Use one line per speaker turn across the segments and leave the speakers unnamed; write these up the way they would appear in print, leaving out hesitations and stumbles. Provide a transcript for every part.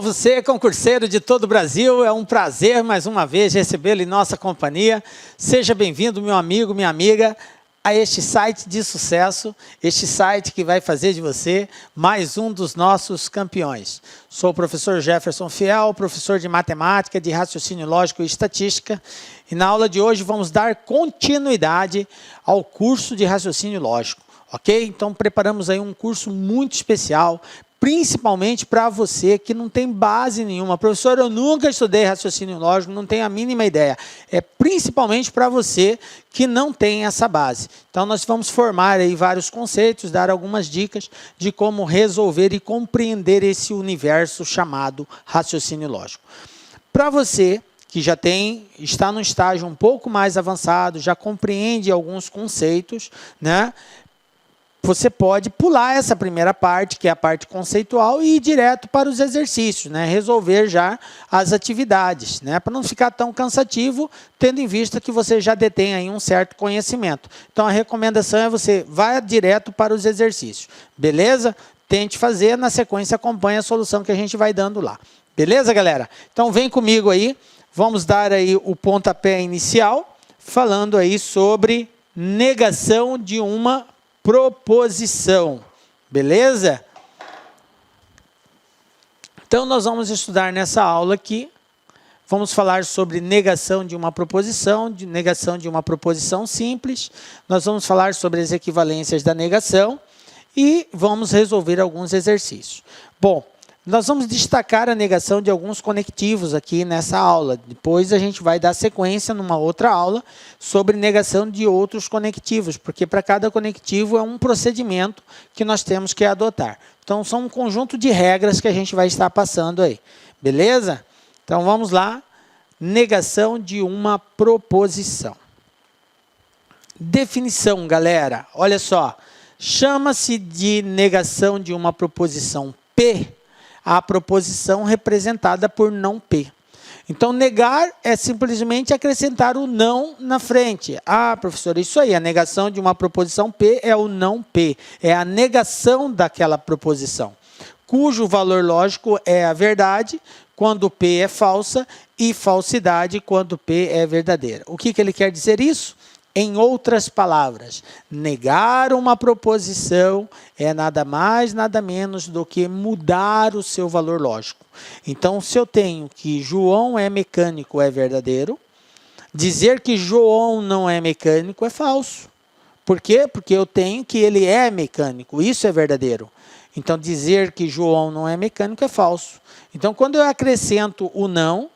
Você, concurseiro de todo o Brasil, é um prazer mais uma vez recebê-lo em nossa companhia. Seja bem-vindo, meu amigo, minha amiga, a este site de sucesso, este site que vai fazer de você mais um dos nossos campeões. Sou o professor Jefferson Fiel, professor de matemática, de raciocínio lógico e estatística, e na aula de hoje vamos dar continuidade ao curso de raciocínio lógico, ok? Então preparamos aí um curso muito especial, principalmente para você que não tem base nenhuma. Professor, eu nunca estudei raciocínio lógico, não tenho a mínima ideia. É principalmente para você que não tem essa base. Então, nós vamos formar aí vários conceitos, dar algumas dicas de como resolver e compreender esse universo chamado raciocínio lógico. Para você que já está no estágio um pouco mais avançado, já compreende alguns conceitos, né? Você pode pular essa primeira parte, que é a parte conceitual, e ir direto para os exercícios, né? Resolver já as atividades, né? Para não ficar tão cansativo, tendo em vista que você já detém aí um certo conhecimento. Então, a recomendação é você vá direto para os exercícios, beleza? Tente fazer, na sequência acompanhe a solução que a gente vai dando lá. Beleza, galera? Então, vem comigo aí, vamos dar aí o pontapé inicial, falando aí sobre negação de uma proposição, beleza? Então, nós vamos estudar nessa aula aqui, vamos falar sobre negação de uma proposição, de negação de uma proposição simples, nós vamos falar sobre as equivalências da negação e vamos resolver alguns exercícios. Bom, nós vamos destacar a negação de alguns conectivos aqui nessa aula. Depois a gente vai dar sequência numa outra aula sobre negação de outros conectivos, porque para cada conectivo é um procedimento que nós temos que adotar. Então, são um conjunto de regras que a gente vai estar passando aí. Beleza? Então, vamos lá. Negação de uma proposição. Definição, galera. Olha só. Chama-se de negação de uma proposição P a proposição representada por não P. Então, negar é simplesmente acrescentar o não na frente. Ah, professor, isso aí, a negação de uma proposição P é o não P, é a negação daquela proposição, cujo valor lógico é a verdade, quando P é falsa, e falsidade, quando P é verdadeira. O que ele quer dizer isso? Em outras palavras, negar uma proposição é nada mais, nada menos do que mudar o seu valor lógico. Então, se eu tenho que João é mecânico é verdadeiro, dizer que João não é mecânico é falso. Por quê? Porque eu tenho que ele é mecânico, isso é verdadeiro. Então, dizer que João não é mecânico é falso. Então, quando eu acrescento o não,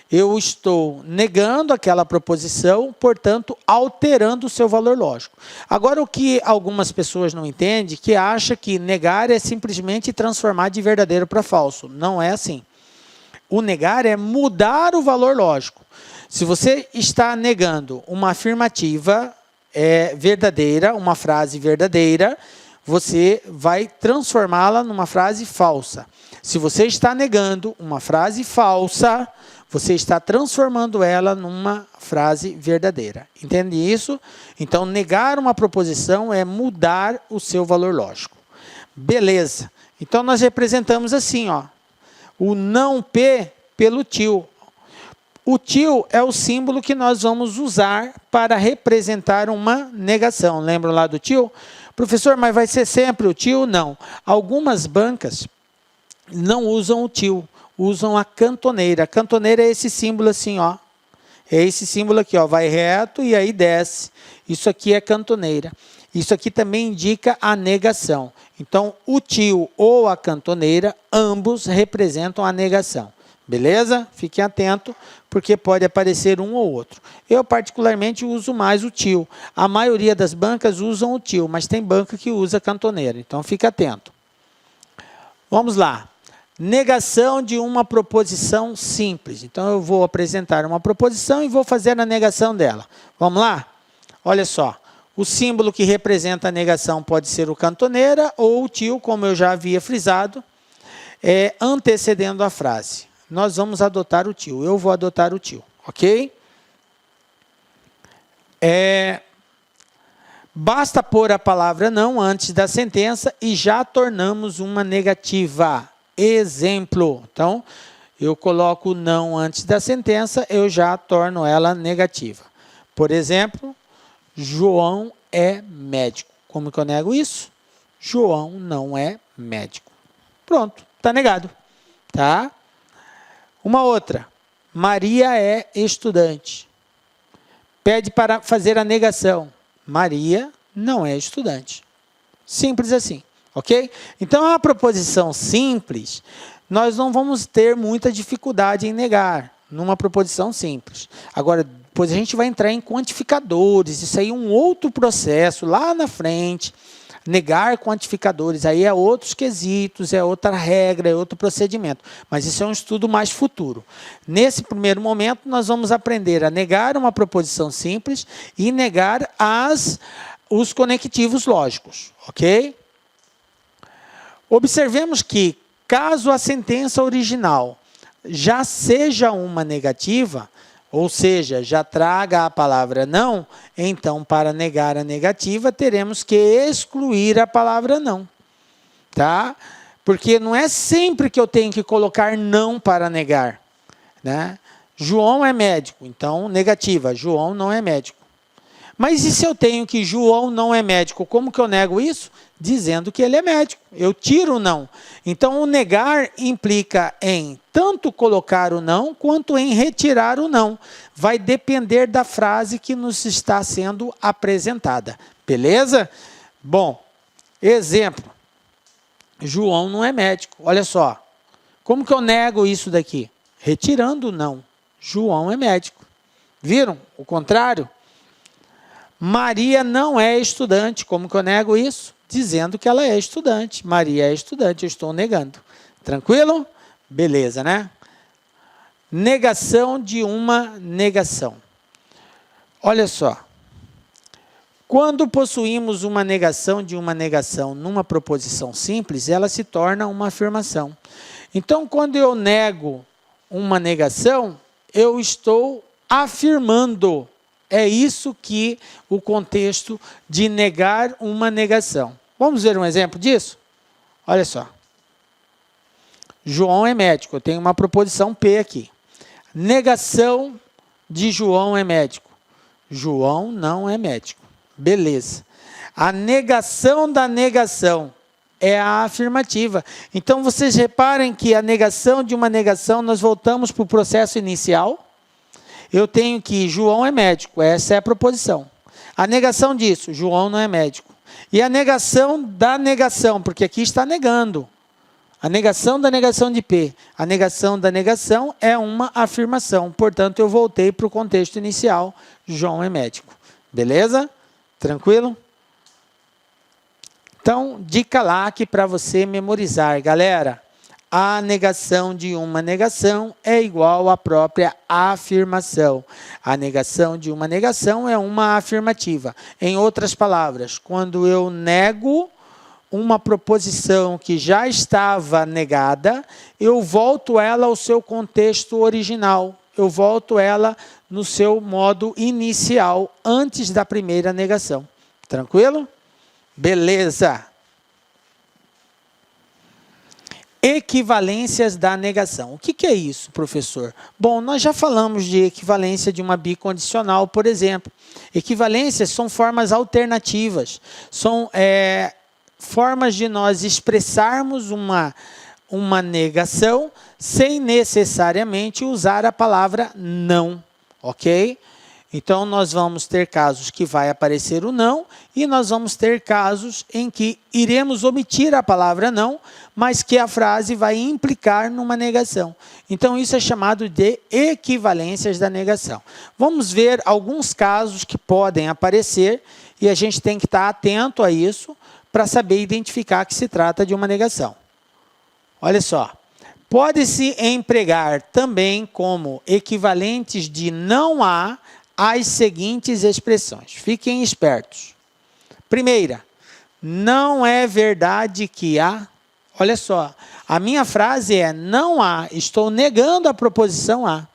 eu estou negando aquela proposição, portanto, alterando o seu valor lógico. Agora, o que algumas pessoas não entendem, que acham que negar é simplesmente transformar de verdadeiro para falso. Não é assim. O negar é mudar o valor lógico. Se você está negando uma afirmativa verdadeira, uma frase verdadeira, você vai transformá-la numa frase falsa. Se você está negando uma frase falsa, você está transformando ela numa frase verdadeira. Entende isso? Então, negar uma proposição é mudar o seu valor lógico. Beleza. Então, nós representamos assim, ó, o não P pelo til. O til é o símbolo que nós vamos usar para representar uma negação. Lembram lá do til? Professor, mas vai ser sempre o til? Não. Algumas bancas não usam o til, usam a cantoneira. A cantoneira é esse símbolo assim, ó. É esse símbolo aqui, ó, vai reto e aí desce. Isso aqui é cantoneira. Isso aqui também indica a negação. Então, o til ou a cantoneira, ambos representam a negação. Beleza? Fiquem atentos, porque pode aparecer um ou outro. Eu, particularmente, uso mais o til. A maioria das bancas usam o til, mas tem banca que usa a cantoneira. Então, fique atento. Vamos lá. Negação de uma proposição simples. Então, eu vou apresentar uma proposição e vou fazer a negação dela. Vamos lá? Olha só. O símbolo que representa a negação pode ser o cantoneira ou o til, como eu já havia frisado, antecedendo a frase. Nós vamos adotar o til. Eu vou adotar o til, ok? Basta pôr a palavra não antes da sentença e já tornamos uma negativa. exemplo. Então, eu coloco o não antes da sentença, eu já torno ela negativa. Por exemplo, João é médico. Como que eu nego isso? João não é médico. Pronto, está negado. Tá? Uma outra. Maria é estudante. Pede para fazer a negação. Maria não é estudante. Simples assim, ok? Então, a proposição simples, nós não vamos ter muita dificuldade em negar numa proposição simples. Agora, depois a gente vai entrar em quantificadores, isso aí é um outro processo lá na frente. Negar quantificadores, aí é outros quesitos, é outra regra, é outro procedimento. Mas isso é um estudo mais futuro. Nesse primeiro momento, nós vamos aprender a negar uma proposição simples e negar os conectivos lógicos, ok? Observemos que, caso a sentença original já seja uma negativa, ou seja, já traga a palavra não, então, para negar a negativa, teremos que excluir a palavra não. Tá? Porque não é sempre que eu tenho que colocar não para negar. Né? João é médico, então, negativa, João não é médico. Mas e se eu tenho que João não é médico? Como que eu nego isso? Dizendo que ele é médico. Eu tiro o não. Então, o negar implica em tanto colocar o não, quanto em retirar o não. Vai depender da frase que nos está sendo apresentada. Beleza? Bom, exemplo. João não é médico. Olha só. Como que eu nego isso daqui? Retirando o não. João é médico. Viram? O contrário? Maria não é estudante. Como que eu nego isso? Dizendo que ela é estudante. Maria é estudante, eu estou negando. Tranquilo? Beleza, né? Negação de uma negação. Olha só. Quando possuímos uma negação de uma negação numa proposição simples, ela se torna uma afirmação. Então, quando eu nego uma negação, eu estou afirmando. É isso que o contexto de negar uma negação. Vamos ver um exemplo disso? Olha só. João é médico. Eu tenho uma proposição P aqui. Negação de João é médico. João não é médico. Beleza. A negação da negação é a afirmativa. Então, vocês reparem que a negação de uma negação, nós voltamos para o processo inicial. Eu tenho que João é médico, essa é a proposição. A negação disso, João não é médico. E a negação da negação, porque aqui está negando. A negação da negação de P. A negação da negação é uma afirmação. Portanto, eu voltei para o contexto inicial, João é médico. Beleza? Tranquilo? Então, dica lá aqui para você memorizar, galera. A negação de uma negação é igual à própria afirmação. A negação de uma negação é uma afirmativa. Em outras palavras, quando eu nego uma proposição que já estava negada, eu volto ela ao seu contexto original. Eu volto ela no seu modo inicial, antes da primeira negação. Tranquilo? Beleza. Equivalências da negação. O que é isso, professor? Bom, nós já falamos de equivalência de uma bicondicional, por exemplo. Equivalências são formas alternativas. São formas de nós expressarmos uma negação sem necessariamente usar a palavra não. Ok? Então, nós vamos ter casos que vai aparecer o não e nós vamos ter casos em que iremos omitir a palavra não, mas que a frase vai implicar numa negação. Então, isso é chamado de equivalências da negação. Vamos ver alguns casos que podem aparecer e a gente tem que estar atento a isso para saber identificar que se trata de uma negação. Olha só. Pode-se empregar também como equivalentes de não há as seguintes expressões. Fiquem espertos. Primeira, não é verdade que há. Olha só, a minha frase é não há, estou negando a proposição há.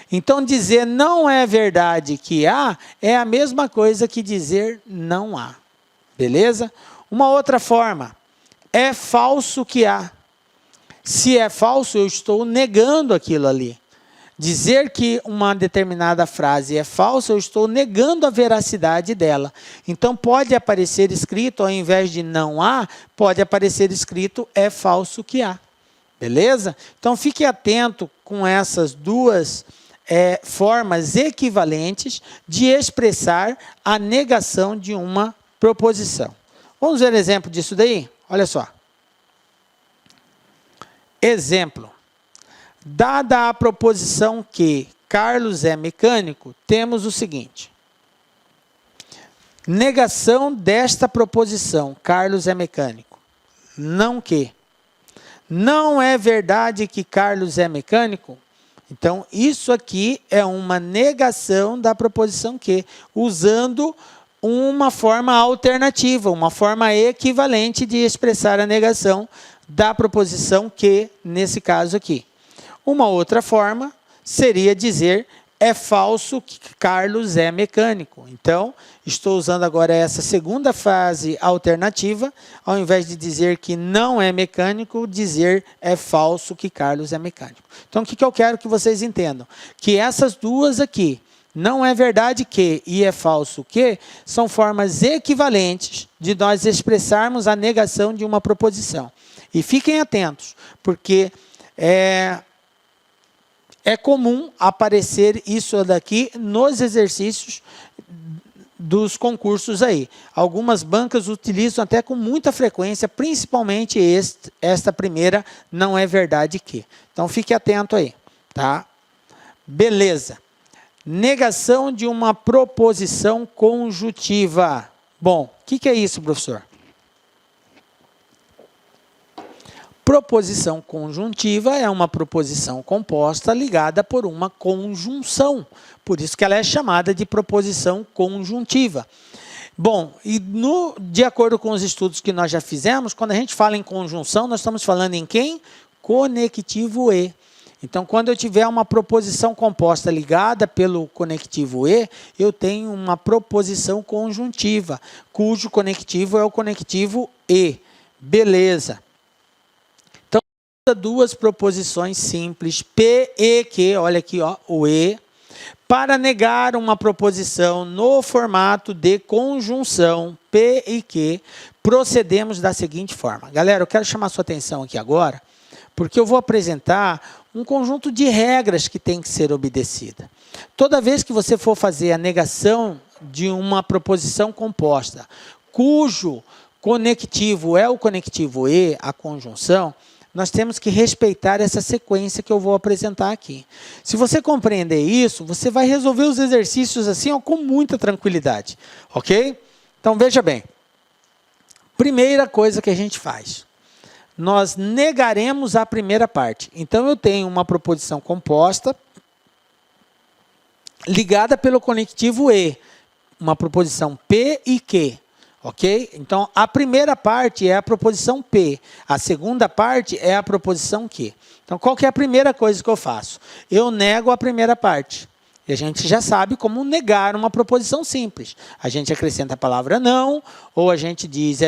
Então, dizer não é verdade que há é a mesma coisa que dizer não há. Beleza? Uma outra forma, é falso que há. Se é falso, eu estou negando aquilo ali. Dizer que uma determinada frase é falsa, eu estou negando a veracidade dela. Então, pode aparecer escrito, ao invés de não há, pode aparecer escrito é falso que há. Beleza? Então, fique atento com essas duas formas equivalentes de expressar a negação de uma proposição. Vamos ver exemplo disso daí? Olha só. Exemplo. Dada a proposição que Carlos é mecânico, temos o seguinte. Negação desta proposição, Carlos é mecânico. Não que. Não é verdade que Carlos é mecânico? Então, isso aqui é uma negação da proposição que, usando uma forma alternativa, uma forma equivalente de expressar a negação da proposição que, nesse caso aqui. Uma outra forma seria dizer é falso que Carlos é mecânico. Então, estou usando agora essa segunda frase alternativa, ao invés de dizer que não é mecânico, dizer é falso que Carlos é mecânico. Então, o que eu quero que vocês entendam? Que essas duas aqui, não é verdade que e é falso que, são formas equivalentes de nós expressarmos a negação de uma proposição. E fiquem atentos, porque é comum aparecer isso daqui nos exercícios dos concursos aí. Algumas bancas utilizam até com muita frequência, principalmente esta primeira, não é verdade que. Então, fique atento aí, tá? Beleza. Negação de uma proposição conjuntiva. Bom, o que é isso, professor? Proposição conjuntiva é uma proposição composta ligada por uma conjunção. Por isso que ela é chamada de proposição conjuntiva. Bom, e de acordo com os estudos que nós já fizemos, quando a gente fala em conjunção, nós estamos falando em quem? Conectivo e. Então, quando eu tiver uma proposição composta ligada pelo conectivo e, eu tenho uma proposição conjuntiva, cujo conectivo é o conectivo e. Beleza. Duas proposições simples, P e Q, olha aqui, ó, o E, para negar uma proposição no formato de conjunção P e Q, procedemos da seguinte forma. Galera, eu quero chamar sua atenção aqui agora, porque eu vou apresentar um conjunto de regras que tem que ser obedecida. Toda vez que você for fazer a negação de uma proposição composta, cujo conectivo é o conectivo E, a conjunção, nós temos que respeitar essa sequência que eu vou apresentar aqui. Se você compreender isso, você vai resolver os exercícios assim, ó, com muita tranquilidade. Ok? Então, veja bem. Primeira coisa que a gente faz. Nós negaremos a primeira parte. Então, eu tenho uma proposição composta ligada pelo conectivo E. Uma proposição P e Q. Ok? Então, a primeira parte é a proposição P. A segunda parte é a proposição Q. Então, qual que é a primeira coisa que eu faço? Eu nego a primeira parte. E a gente já sabe como negar uma proposição simples. A gente acrescenta a palavra não, ou a gente diz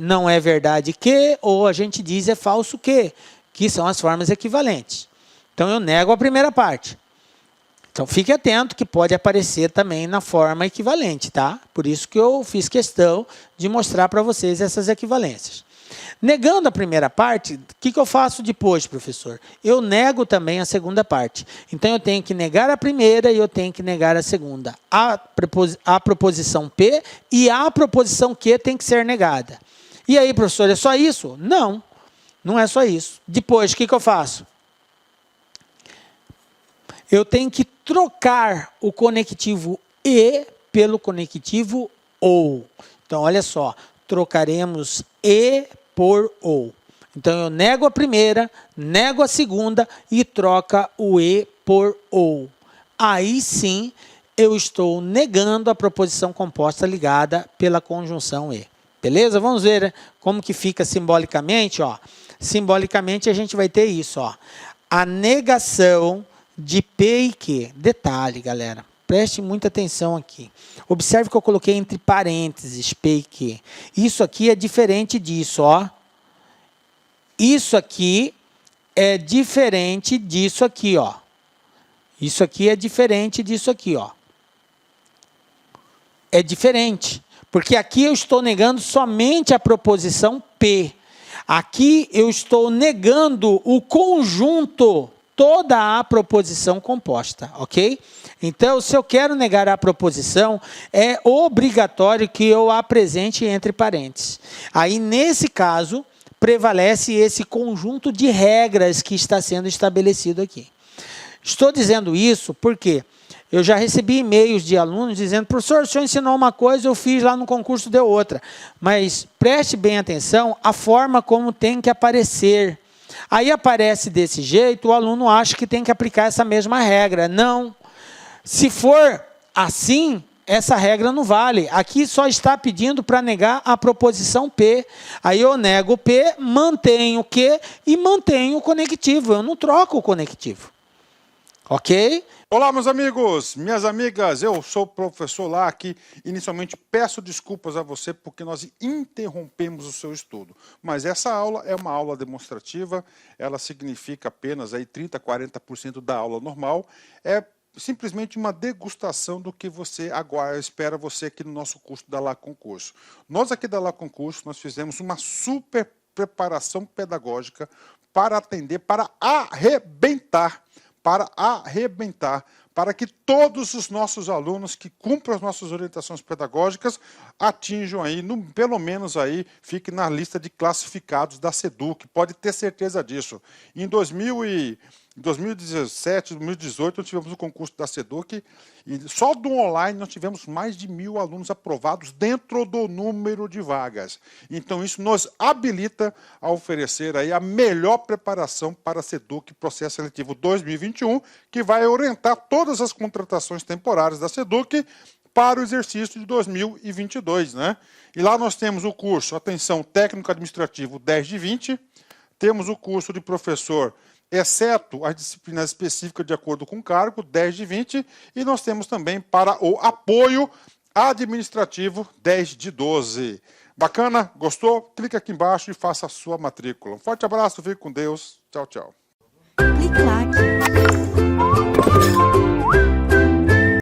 não é verdade que, ou a gente diz é falso que são as formas equivalentes. Então, eu nego a primeira parte. Então, fique atento que pode aparecer também na forma equivalente, tá? Por isso que eu fiz questão de mostrar para vocês essas equivalências. Negando a primeira parte, o que eu faço depois, professor? Eu nego também a segunda parte. Então, eu tenho que negar a primeira e eu tenho que negar a segunda. A proposição P e a proposição Q tem que ser negada. E aí, professor, é só isso? Não, não é só isso. Depois, o que eu faço? Eu tenho que trocar o conectivo E pelo conectivo OU. Então, olha só, trocaremos E por OU. Então, eu nego a primeira, nego a segunda e troca o E por OU. Aí sim, eu estou negando a proposição composta ligada pela conjunção E. Beleza? Vamos ver como que fica simbolicamente. Ó. Simbolicamente, a gente vai ter isso. Ó. A negação de P e Q. Detalhe, galera. Preste muita atenção aqui. Observe que eu coloquei entre parênteses P e Q. Isso aqui é diferente disso, ó. Isso aqui é diferente disso aqui, ó. Isso aqui é diferente disso aqui, ó. É diferente, porque aqui eu estou negando somente a proposição P. Aqui eu estou negando o conjunto, toda a proposição composta, ok? Então, se eu quero negar a proposição, é obrigatório que eu a apresente entre parênteses. Aí, nesse caso, prevalece esse conjunto de regras que está sendo estabelecido aqui. Estou dizendo isso porque eu já recebi e-mails de alunos dizendo: professor, o senhor ensinou uma coisa, eu fiz lá no concurso, deu outra. Mas preste bem atenção a forma como tem que aparecer. Aí aparece desse jeito, o aluno acha que tem que aplicar essa mesma regra. Não. Se for assim, essa regra não vale. Aqui só está pedindo para negar a proposição P. Aí eu nego o P, mantenho o Q e mantenho o conectivo. Eu não troco o conectivo. Ok?
Olá, meus amigos, minhas amigas, eu sou o professor lá que inicialmente peço desculpas a você porque nós interrompemos o seu estudo. Mas essa aula é uma aula demonstrativa, ela significa apenas aí 30%, 40% da aula normal. É simplesmente uma degustação do que você agora espera você aqui no nosso curso da La Concurso. Nós aqui da La Concurso, nós fizemos uma super preparação pedagógica para atender, para arrebentar, para que todos os nossos alunos que cumpram as nossas orientações pedagógicas atinjam aí, pelo menos aí, fique na lista de classificados da SEDUC, pode ter certeza disso. Em 2017, 2018, nós tivemos o concurso da SEDUC e só do online nós tivemos mais de 1.000 alunos aprovados dentro do número de vagas. Então isso nos habilita a oferecer aí a melhor preparação para a SEDUC Processo Seletivo 2021, que vai orientar todas as contratações temporárias da SEDUC para o exercício de 2022, né? E lá nós temos o curso, atenção, técnico administrativo 10 de 20, temos o curso de professor, exceto as disciplinas específicas de acordo com o cargo, 10 de 20, e nós temos também para o apoio administrativo 10 de 12. Bacana? Gostou? Clica aqui embaixo e faça a sua matrícula. Um forte abraço, fique com Deus. Tchau, tchau.
Clique like.